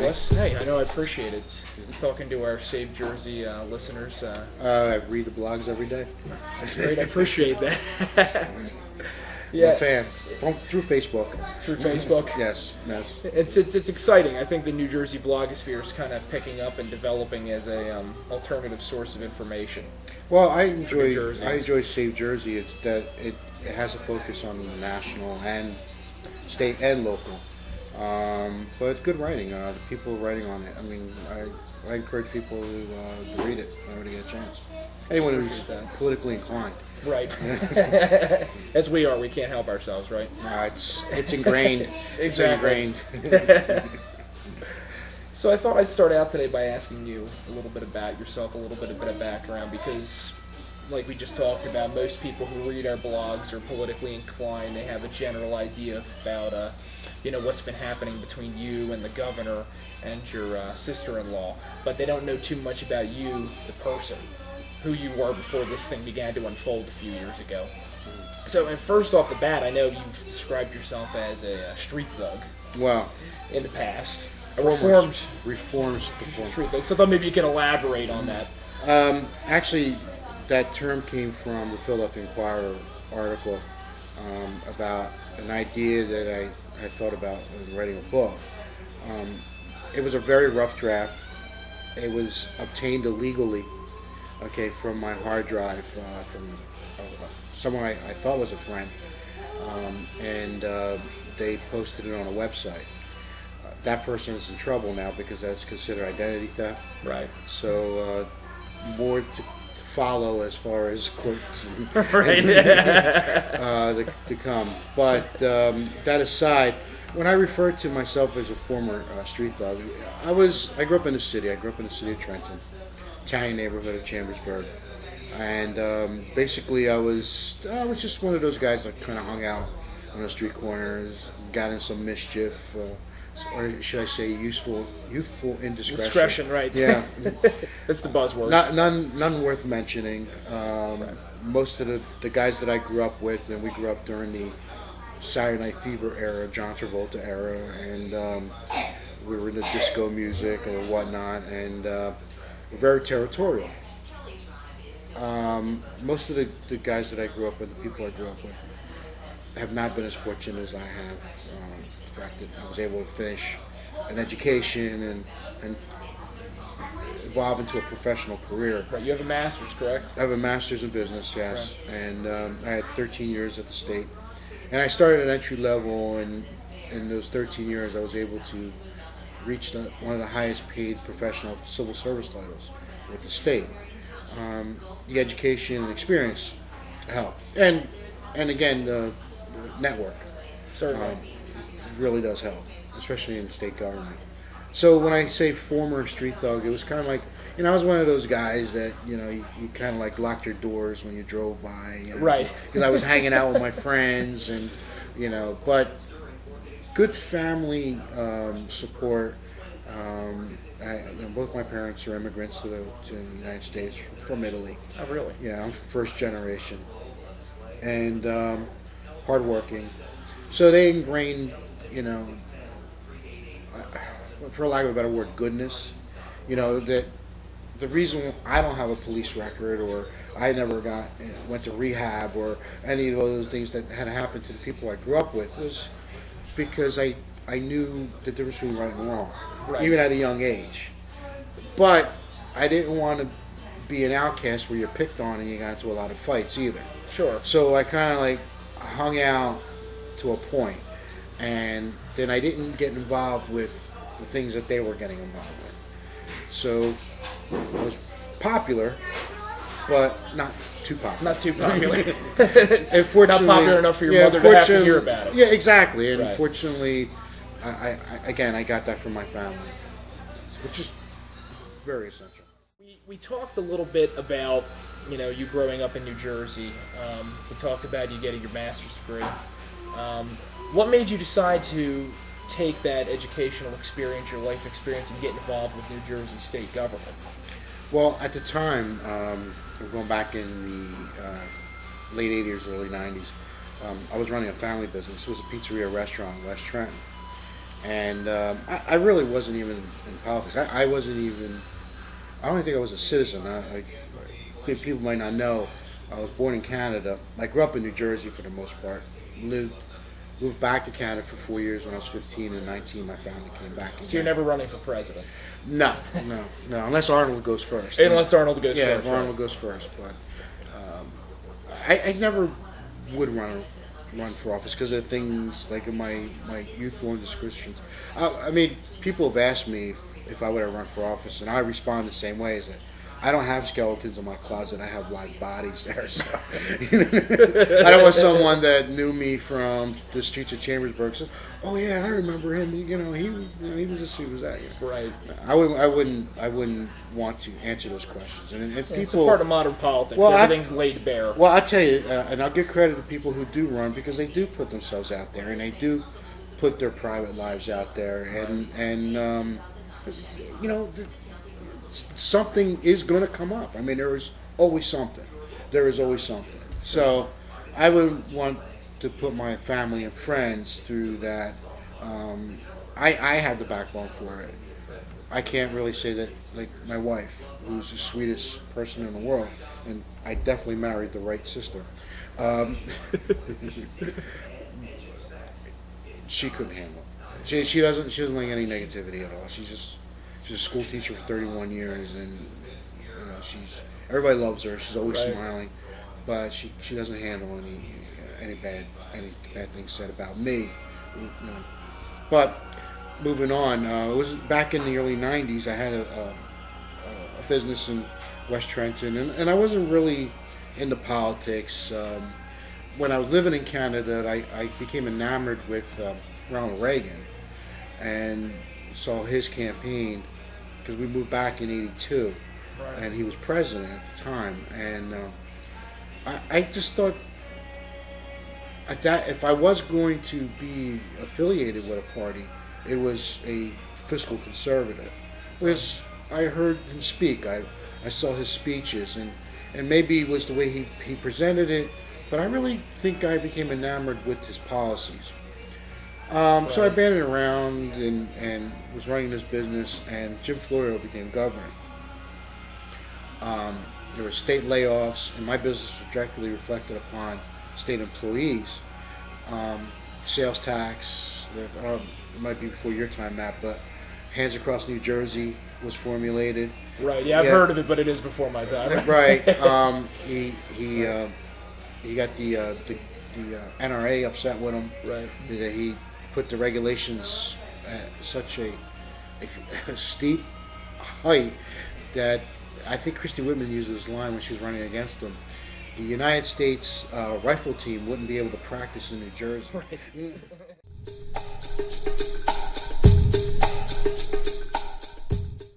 us. Hey, I know I appreciate it. I'm talking to our Save Jersey listeners. I read the blogs every day. That's great. I appreciate that. I'm a fan through Facebook. Through Facebook. Yes. It's exciting. I think the New Jersey blogosphere is kind of picking up and developing as a alternative source of information. Well, I enjoy Save Jersey. It's that it has a focus on national and state and local. But good writing. The people writing on it. I mean, I encourage people to read it whenever they get a chance. Anyone who's politically inclined. Right. As we are, we can't help ourselves, right? It's ingrained. Exactly. It's ingrained. So I thought I'd start out today by asking you a little bit about yourself, a little bit of background, because like we just talked about, most people who read our blogs are politically inclined. They have a general idea about what's been happening between you and the governor and your sister-in-law, but they don't know too much about you, the person, who you were before this thing began to unfold a few years ago. So, and first off the bat, I know you've described yourself as a street thug. Well, in the past, a reformed street thug. So I thought maybe you could elaborate on that. Actually, that term came from the Philadelphia Inquirer article about an idea that I had thought about when writing a book. It was a very rough draft. It was obtained illegally, from my hard drive from someone I thought was a friend, and they posted it on a website. That person is in trouble now because that's considered identity theft. Right. So more to follow as far as courts right. to come. But that aside, when I refer to myself as a former street thug, I grew up in the city. I grew up in the city of Trenton, Italian neighborhood of Chambersburg, and basically I was just one of those guys that kind of hung out on the street corners, got in some mischief. Or should I say, youthful indiscretion? Discretion, right? Yeah, that's the buzzword. None worth mentioning. Right. Most of the guys that I grew up with, and we grew up during the Saturday Night Fever era, John Travolta era, and we were into disco music or whatnot, and we're very territorial. Most of the guys that I grew up with, the people I grew up with, have not been as fortunate as I have. The fact that I was able to finish an education and evolve into a professional career. Right. You have a master's, correct? I have a master's in business, yes, right. And I had 13 years at the state, and I started at entry level, and in those 13 years, I was able to reach one of the highest paid professional civil service titles with the state. The education and experience helped, and again, the network. Certainly. Really does help, especially in state government. So when I say former street thug, it was kind of like, I was one of those guys that, you kind of like locked your doors when you drove by. Right. Because I was hanging out with my friends and, but good family support. Both my parents are immigrants to the United States from Italy. Oh, really? Yeah, I'm first generation. And hardworking. So they ingrained, for lack of a better word, goodness. That the reason I don't have a police record, or I never went to rehab, or any of those things that had happened to the people I grew up with, was because I knew the difference between right and wrong, right. Even at a young age. But I didn't want to be an outcast where you're picked on and you got into a lot of fights either. Sure. So I kind of like hung out to a point, and then I didn't get involved with the things that they were getting involved with. So I was popular, but not too popular. Not too popular. Unfortunately, not popular enough for your mother to have to hear about it. Yeah, exactly. And right. Unfortunately, I got that from my family, which is very essential. We talked a little bit about, you growing up in New Jersey. We talked about you getting your master's degree. What made you decide to take that educational experience, your life experience, and get involved with New Jersey state government? Well, at the time, we're going back in the late 80s, early 90s, I was running a family business. It was a pizzeria restaurant in West Trenton. And I really wasn't even in politics. I wasn't even. I don't think I was a citizen. People might not know. I was born in Canada. I grew up in New Jersey for the most part. Moved back to Canada for 4 years when I was 15 and 19. My family came back again. So you're never running for president? No. Unless Arnold goes first. Unless Arnold goes yeah, first. Yeah, Arnold goes first. But I never would run for office because of things like in my youthful indiscretions. I mean, people have asked me if I would have run for office, and I respond the same way: is that I don't have skeletons in my closet. I have live bodies there. So I don't want someone that knew me from the streets of Chambersburg says, "Oh yeah, I remember him. He was just he was that." Right. I wouldn't want to answer those questions. And people, it's a part of modern politics. Well, everything's laid bare. Well, I tell you, and I'll give credit to people who do run because they do put themselves out there and they do put their private lives out there, and something is going to come up. I mean, there is always something. So I would want to put my family and friends through that. I have the backbone for it. I can't really say that, like my wife, who's the sweetest person in the world, and I definitely married the right sister. She couldn't handle it. She doesn't like any negativity at all. She's a school teacher for 31 years, and everybody loves her. She's always smiling, but she doesn't handle any bad things said about me. But moving on, it was back in the early '90s. I had a business in West Trenton, and I wasn't really into politics. When I was living in Canada, I became enamored with Ronald Reagan, and saw his campaign because we moved back in '82, and he was president at the time, and I just thought that if I was going to be affiliated with a party, it was a fiscal conservative. Because I heard him speak, I saw his speeches, and maybe it was the way he presented it, but I really think I became enamored with his policies. So I banded around and was running this business, and Jim Florio became governor. There were state layoffs, and my business was directly reflected upon state employees. Sales tax, it might be before your time, Matt, but Hands Across New Jersey was formulated. Right, yeah, I've heard of it, but it is before my time. Right. He got the NRA upset with him. Right. He put the regulations at such a steep height that I think Christy Whitman used this line when she was running against him. The United States rifle team wouldn't be able to practice in New Jersey. Right.